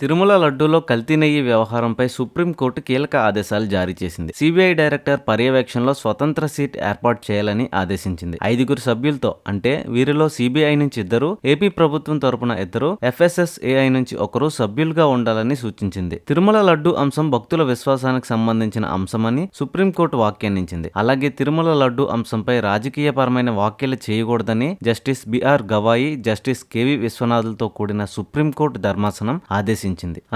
తిరుమల లడ్డూలో కల్తీ నెయ్యి వ్యవహారంపై సుప్రీంకోర్టు కీలక ఆదేశాలు జారీ చేసింది. సిబిఐ డైరెక్టర్ పర్యవేక్షణలో స్వతంత్ర సిట్ ఏర్పాటు చేయాలని ఆదేశించింది. 5 సభ్యులతో, అంటే వీరిలో సిబిఐ నుంచి 2, ఏపీ ప్రభుత్వం తరపున 2, ఎఫ్ఎస్ఎస్ఏఐ నుంచి 1 సభ్యులుగా ఉండాలని సూచించింది. తిరుమల లడ్డూ అంశం భక్తుల విశ్వాసానికి సంబంధించిన అంశమని సుప్రీంకోర్టు వ్యాఖ్యానించింది. అలాగే తిరుమల లడ్డూ అంశంపై రాజకీయపరమైన వ్యాఖ్యలు చేయకూడదని justice BR Gavai, justice KV విశ్వనాథులతో కూడిన సుప్రీంకోర్టు ధర్మాసనం ఆదేశించింది.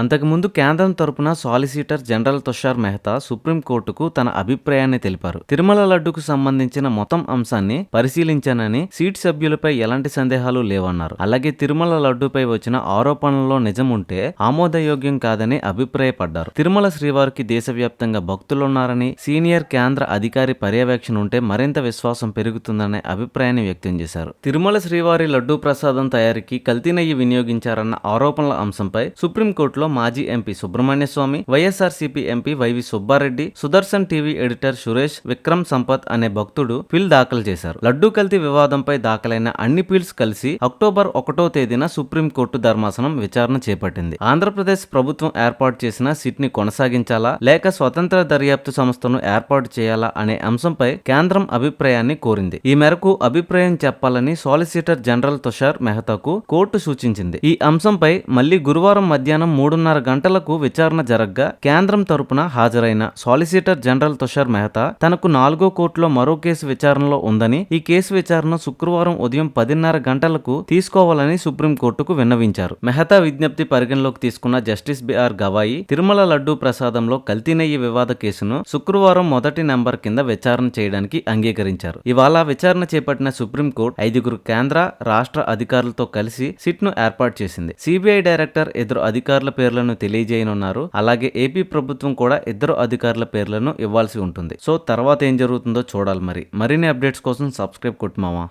అంతకుముందు కేంద్రం తరపున సాలిసిటర్ జనరల్ తుషార్ మెహతా సుప్రీంకోర్టుకు తన అభిప్రాయాన్ని తెలిపారు. తిరుమల లడ్డూకు సంబంధించిన మొత్తం అంశాన్ని పరిశీలించానని, సీట్ సభ్యులపై ఎలాంటి సందేహాలు లేవన్నారు. అలాగే తిరుమల లడ్డూపై వచ్చిన ఆరోపణలలో నిజం ఉంటే ఆమోదయోగ్యం కాదని అభిప్రాయపడ్డారు. తిరుమల శ్రీవారికి దేశవ్యాప్తంగా భక్తులున్నారని, సీనియర్ కేంద్ర అధికారి పర్యవేక్షణ ఉంటే మరింత విశ్వాసం పెరుగుతుందనే అభిప్రాయాన్ని వ్యక్తం చేశారు. తిరుమల శ్రీవారి లడ్డూ ప్రసాదం తయారీకి కల్తీ నెయ్యి వినియోగించారన్న ఆరోపణల అంశంపై సుప్రీంకోర్టులో మాజీ MP Subramanya Swamy, YSRCP MP YV Subba Reddy, Sudarshan TV editor Suresh, Vikram Sampath అనే భక్తుడు పిల్ దాఖలు చేశారు. లడ్డూ కల్తీ వివాదంపై దాఖలైన అన్ని పిల్స్ కలిసి అక్టోబర్ 1వ తేదీన సుప్రీంకోర్టు ధర్మాసనం విచారణ చేపట్టింది. ఆంధ్రప్రదేశ్ ప్రభుత్వం ఏర్పాటు చేసిన సిట్ ని కొనసాగించాలా లేక స్వతంత్ర దర్యాప్తు సంస్థను ఏర్పాటు చేయాలా అనే అంశంపై కేంద్రం అభిప్రాయాన్ని కోరింది. ఈ మేరకు అభిప్రాయం చెప్పాలని సాలిసిటర్ జనరల్ తుషార్ మెహతాకు కోర్టు సూచించింది. ఈ అంశంపై మళ్లీ గురువారం మధ్యాహ్నం 3:30 గంటలకు విచారణ జరగ్గా కేంద్రం తరపున హాజరైన సాలిసిటర్ జనరల్ తుషార్ మెహతా తనకు 4వ కోర్టులో మరో కేసు విచారణలో ఉందని, ఈ కేసు విచారణ శుక్రవారం ఉదయం 10:30 గంటలకు తీసుకోవాలని సుప్రీంకోర్టుకు విన్నవించారు. మెహతా విజ్ఞప్తి పరిగణలోకి తీసుకున్న జస్టిస్ బిఆర్ గవాయి తిరుమల లడ్డూ ప్రసాదంలో కల్తీ నెయ్యి వివాద కేసును శుక్రవారం మొదటి నెంబర్ కింద విచారణ చేయడానికి అంగీకరించారు. ఇవాళ విచారణ చేపట్టిన సుప్రీంకోర్టు 5 కేంద్ర, రాష్ట్ర అధికారులతో కలిసి సిట్ ను ఏర్పాటు చేసింది. సిబిఐ డైరెక్టర్ 2 అధికారుల పేర్లను తెలియజేయనున్నారు. అలాగే ఏపీ ప్రభుత్వం కూడా 2 అధికారుల పేర్లను ఇవ్వాల్సి ఉంటుంది. సో తర్వాత ఏం జరుగుతుందో చూడాలి. మరిన్ని అప్డేట్స్ కోసం సబ్స్క్రైబ్ కొట్టు మావా.